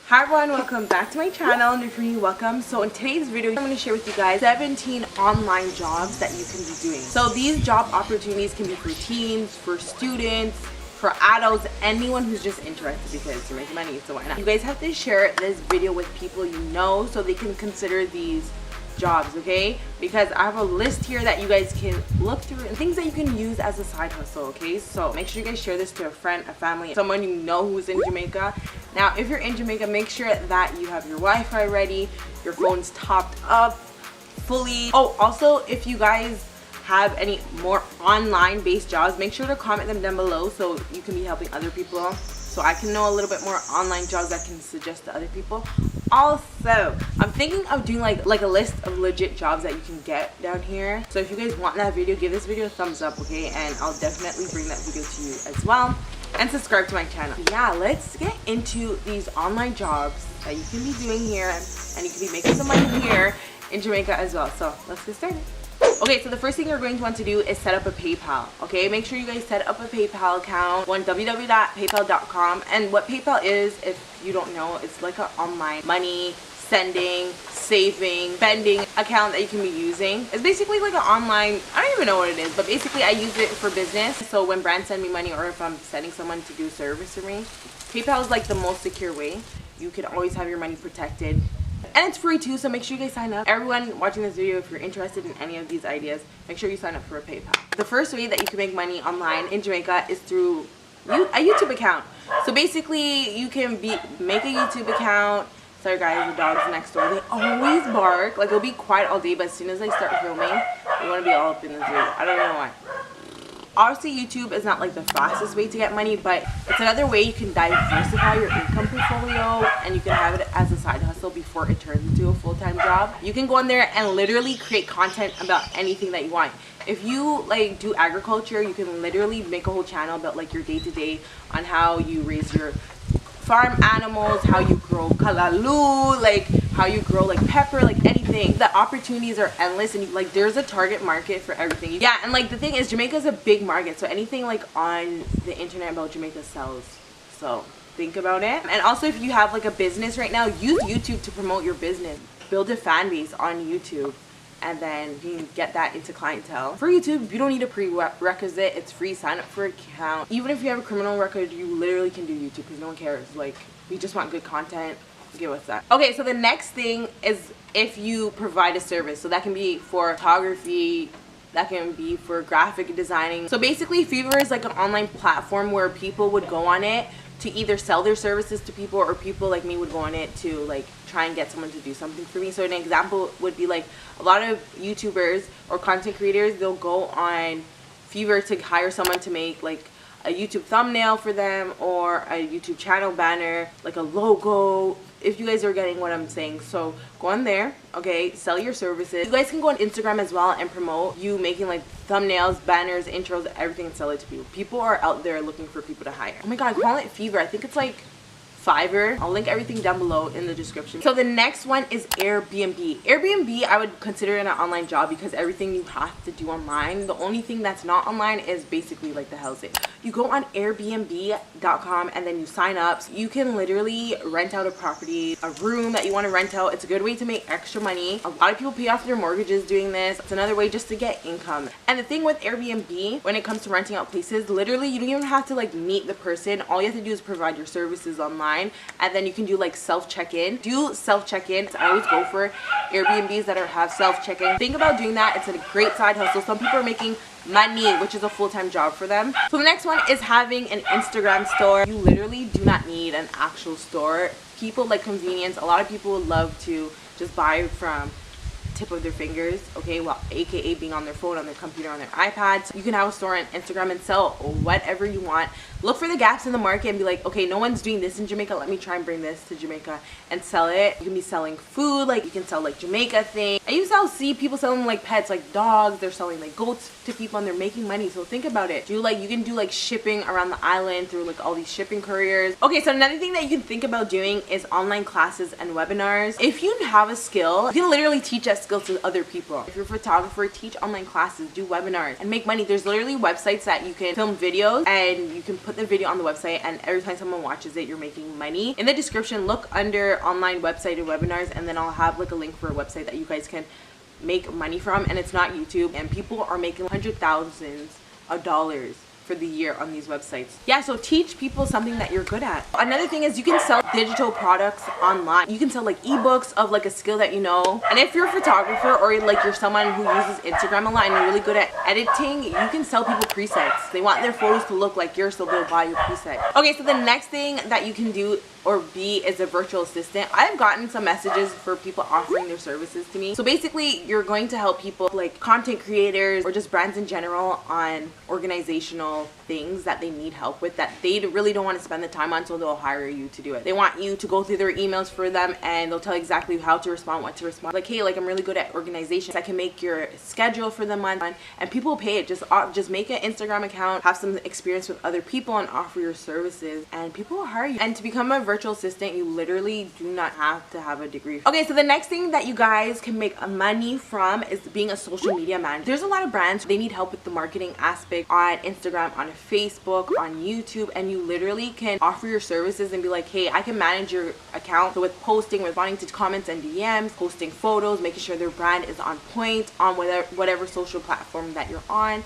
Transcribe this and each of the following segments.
Hi everyone, welcome back to my channel, and if you're new, welcome. So in today's video, I'm going to share with you guys 17 online jobs that you can be doing. So these job opportunities can be for teens, for students, for adults, anyone who's just interested because you're making money, so why not? You guys have to share this video with people you know so they can consider these jobs, okay? Because I have a list here that you guys can look through and things that you can use as a side hustle, okay? So make sure you guys share this to a friend, a family, someone you know who's in Jamaica. Now if you're in Jamaica, make sure that you have your Wi-Fi ready, your phone's topped up fully. Oh, also if you guys have any more online based jobs, make sure to comment them down below so you can be helping other people, so I can know a little bit more online jobs I can suggest to other people. Also, I'm thinking of doing like a list of legit jobs that you can get down here. So if you guys want that video, give this video a thumbs up, okay? And I'll definitely bring that video to you as well. And subscribe to my channel. Yeah, let's get into these online jobs that you can be doing here, and you can be making some money here in Jamaica as well. So let's get started. Okay, so the first thing you're going to want to do is set up a PayPal, okay? Make sure you guys set up a PayPal account. Go on www.paypal.com. And what PayPal is, if you don't know, it's like an online money sending, saving, spending account that you can be using. It's basically like an online, I don't even know what it is, but basically I use it for business. So when brands send me money, or if I'm sending someone to do a service for me, PayPal is like the most secure way. You can always have your money protected. And it's free too, so make sure you guys sign up. Everyone watching this video, if you're interested in any of these ideas, make sure you sign up for a PayPal. The first way that you can make money online in Jamaica is through a YouTube account. So basically, you can make a YouTube account. Sorry guys, the dogs next door, they always bark. Like, it'll be quiet all day, but as soon as I start filming, they want to be all up in the zoo. I don't know why. Obviously, YouTube is not like the fastest way to get money, but it's another way you can diversify your income portfolio, and you can have it as a side hustle before it turns into a full-time job. You can go in there and literally create content about anything that you want. If you like do agriculture, you can literally make a whole channel about like your day-to-day on how you raise your farm animals, how you grow kalalu, like how you grow like pepper, like anything. The opportunities are endless, and like there's a target market for everything. Yeah, and like the thing is, Jamaica is a big market, so anything like on the internet about Jamaica sells. So think about it. And also, if you have like a business right now, use YouTube to promote your business. Build a fan base on YouTube, and then you can get that into clientele. For YouTube, you don't need a prerequisite. It's free. Sign up for an account. Even if you have a criminal record, you literally can do YouTube because no one cares. Like, we just want good content. Give us that. Okay, so the next thing is if you provide a service. So that can be for photography, that can be for graphic designing. So basically, Fiverr is like an online platform where people would go on it to either sell their services to people, or people like me would go on it to like try and get someone to do something for me. So an example would be like a lot of YouTubers or content creators, they'll go on Fiverr to hire someone to make like a YouTube thumbnail for them, or a YouTube channel banner, like a logo, if you guys are getting what I'm saying. So go on there, okay, sell your services. You guys can go on Instagram as well and promote you making like thumbnails, banners, intros, everything, and sell it to people. People are out there looking for people to hire. Oh my god, I'm calling it Fiverr. I think it's like Fiverr. I'll link everything down below in the description. So the next one is Airbnb. Airbnb, I would consider it an online job because everything you have to do online. The only thing that's not online is basically like the housing. You go on Airbnb.com and then you sign up. So you can literally rent out a property, a room that you want to rent out. It's a good way to make extra money. A lot of people pay off their mortgages doing this. It's another way just to get income. And the thing with Airbnb, when it comes to renting out places, literally you don't even have to like meet the person. All you have to do is provide your services online. And then you can do like self check-in. Do self check-in. I always go for Airbnbs that have self check-in. Think about doing that. It's a great side hustle. Some people are making money, which is a full-time job for them. So the next one is having an Instagram store. You literally do not need an actual store. People like convenience. A lot of people would love to just buy from tip of their fingers, okay, well, aka being on their phone, on their computer, on their iPads. You can have a store on Instagram and sell whatever you want. Look for the gaps in the market and be like, okay, no one's doing this in Jamaica, let me try and bring this to Jamaica and sell it. You can be selling food, like you can sell like Jamaica things, and you see people selling like pets, like dogs. They're selling like goats to people, and they're making money. So think about it. You can do like shipping around the island through like all these shipping couriers. Okay, so another thing that you can think about doing is online classes and webinars. If you have a skill, you can literally teach that skill to other people. If you're a photographer, teach online classes, do webinars, and make money. There's literally websites that you can film videos and you can put the video on the website, and every time someone watches it, you're making money. In the description, look under online website and webinars, and then I'll have like a link for a website that you guys can make money from, and it's not YouTube, and people are making hundred thousands of dollars for the year on these websites. Yeah, so teach people something that you're good at. Another thing is you can sell digital products online. You can sell like ebooks of like a skill that you know. And if you're a photographer or like you're someone who uses Instagram a lot and you're really good at editing, you can sell people presets. They want their photos to look like yours, so they'll buy your preset. Okay, so the next thing that you can do or be is a virtual assistant. I've gotten some messages for people offering their services to me. So basically, you're going to help people like content creators or just brands in general on organizational things that they need help with that they really don't want to spend the time on, so they'll hire you to do it. They want you to go through their emails for them, and they'll tell exactly how to respond, what to respond. Like, hey, like I'm really good at organization. I can make your schedule for the month, and people will pay it. Just make an Instagram account, have some experience with other people, and offer your services, and people will hire you. And to become a virtual assistant, you literally do not have to have a degree. Okay, so the next thing that you guys can make money from is being a social media manager. There's a lot of brands, they need help with the marketing aspect on Instagram, on Facebook, on YouTube, and you literally can offer your services and be like, hey, I can manage your account. So with posting, responding to comments and DMs, posting photos, making sure their brand is on point on whatever social platform that you're on.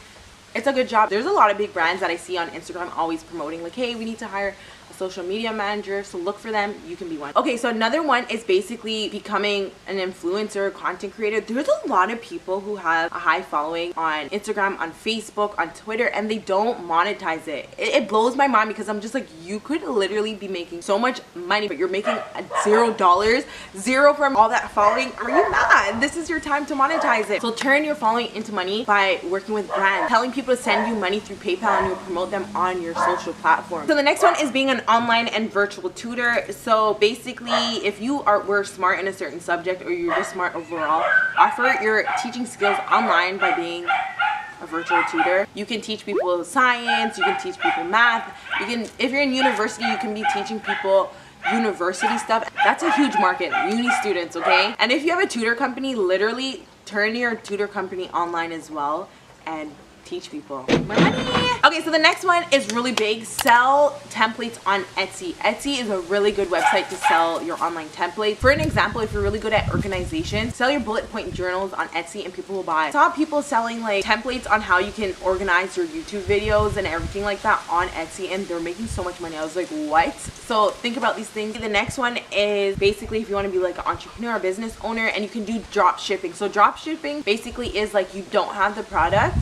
It's a good job. There's a lot of big brands that I see on Instagram always promoting like, hey, we need to hire a social media manager, so look for them. You can be one. Okay, so another one is basically becoming an influencer, content creator. There's a lot of people who have a high following on Instagram, on Facebook, on Twitter, and they don't monetize it. It blows my mind because I'm just like, you could literally be making so much money, but you're making $0, zero from all that following. Are you mad? This is your time to monetize it. So turn your following into money by working with brands, telling people to send you money through PayPal, and you promote them on your social platform. So the next one is being an online and virtual tutor. So basically, if you were smart in a certain subject, or you're just smart overall, offer your teaching skills online by being a virtual tutor. You can teach people science, you can teach people math, you can, if you're in university, you can be teaching people university stuff. That's a huge market, uni students, okay? And if you have a tutor company, literally turn your tutor company online as well and teach people. Money. Okay, so the next one is really big. Sell templates on Etsy. Etsy is a really good website to sell your online templates. For an example, if you're really good at organization, sell your bullet point journals on Etsy and people will buy. I saw people selling like templates on how you can organize your YouTube videos and everything like that on Etsy, and they're making so much money. I was like, what? So think about these things. The next one is basically if you want to be like an entrepreneur or business owner, and you can do drop shipping. So drop shipping basically is like you don't have the product,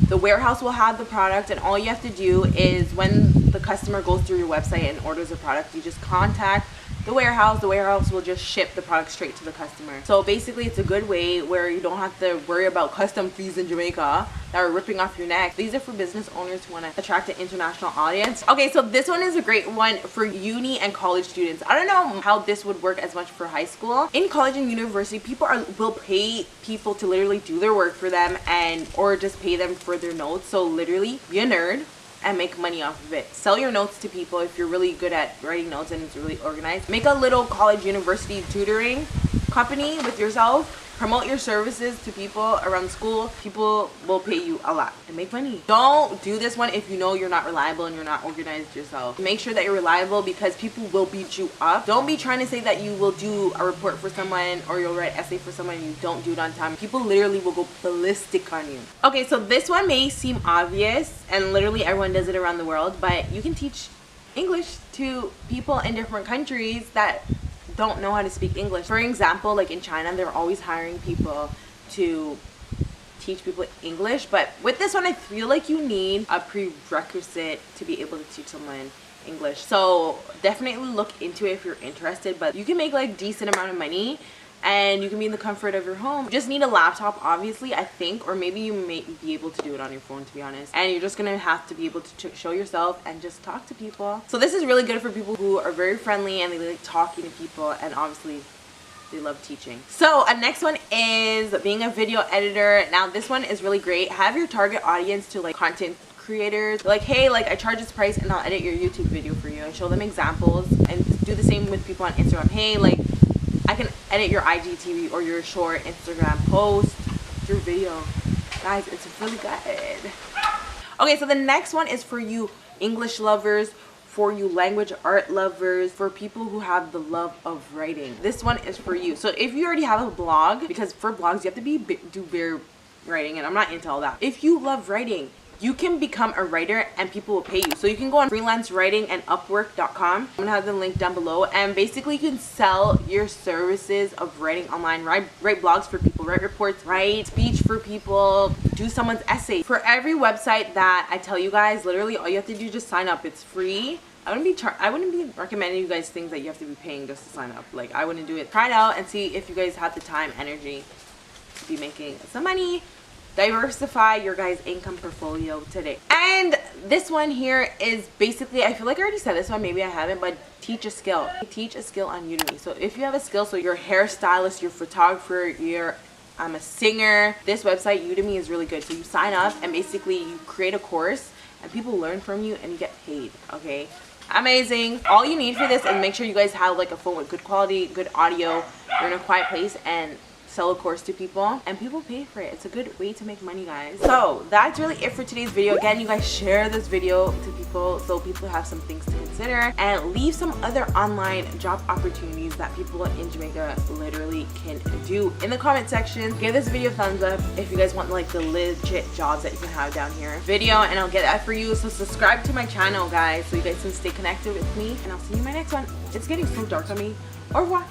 the warehouse will have the product, and all you have to do is when the customer goes through your website and orders a product, you just contact the warehouse will just ship the product straight to the customer. So basically it's a good way where you don't have to worry about custom fees in Jamaica that are ripping off your neck. These are for business owners who want to attract an international audience. Okay, so this one is a great one for uni and college students. I don't know how this would work as much for high school. In college and university, people will pay people to literally do their work for them, or just pay them for their notes. So literally be a nerd and make money off of it. Sell your notes to people if you're really good at writing notes and it's really organized. Make a little college university tutoring company with yourself. Promote your services to people around school. People will pay you a lot and make money. Don't do this one if you know you're not reliable and you're not organized yourself. Make sure that you're reliable because people will beat you up. Don't be trying to say that you will do a report for someone or you'll write an essay for someone and you don't do it on time. People literally will go ballistic on you. Okay, so this one may seem obvious and literally everyone does it around the world, but you can teach English to people in different countries that don't know how to speak English. For example, like in China, they're always hiring people to teach people English, but with this one I feel like you need a prerequisite to be able to teach someone English. So definitely look into it if you're interested, but you can make like decent amount of money and you can be in the comfort of your home. You just need a laptop, obviously, I think, or maybe you may be able to do it on your phone, to be honest. And you're just gonna have to be able to show yourself and just talk to people. So this is really good for people who are very friendly and they like talking to people, and obviously they love teaching. So next one is being a video editor. Now this one is really great. Have your target audience to like content creators. Like, hey, like I charge this price and I'll edit your YouTube video for you, and show them examples, and do the same with people on Instagram. Hey, like I can edit your IGTV or your short Instagram post, your video. Guys, it's really good. Okay, so the next one is for you English lovers, for you language art lovers, for people who have the love of writing. This one is for you. So if you already have a blog, because for blogs you have to do bare writing, and I'm not into all that. If you love writing, you can become a writer and people will pay you. So you can go on freelance writing and upwork.com. I'm gonna have the link down below, and basically you can sell your services of writing online. Write blogs for people, write reports, write speech for people, do someone's essay. For every website that I tell you guys, literally all you have to do is just sign up. It's free. I wouldn't be recommending you guys things that you have to be paying just to sign up. Like, I wouldn't do it. Try it out and see if you guys have the time, energy to be making some money. Diversify your guys' income portfolio today. And this one here is basically, I feel like I already said this one, maybe I haven't, but teach a skill. Teach a skill on Udemy. So if you have a skill, so you're a hairstylist, you're a photographer, I'm a singer, this website Udemy is really good. So you sign up and basically you create a course and people learn from you and you get paid. Okay, amazing. All you need for this is make sure you guys have like a phone with good quality, good audio, you're in a quiet place, and sell a course to people, and people pay for it. It's a good way to make money, guys. So that's really it for today's video. Again, you guys share this video to people so people have some things to consider, and leave some other online job opportunities that people in Jamaica literally can do in the comment section. Give this video a thumbs up if you guys want like the legit jobs that you can have down here video, and I'll get that for you. So subscribe to my channel, guys, so you guys can stay connected with me, and I'll see you in my next one. It's getting so dark on me. Au revoir.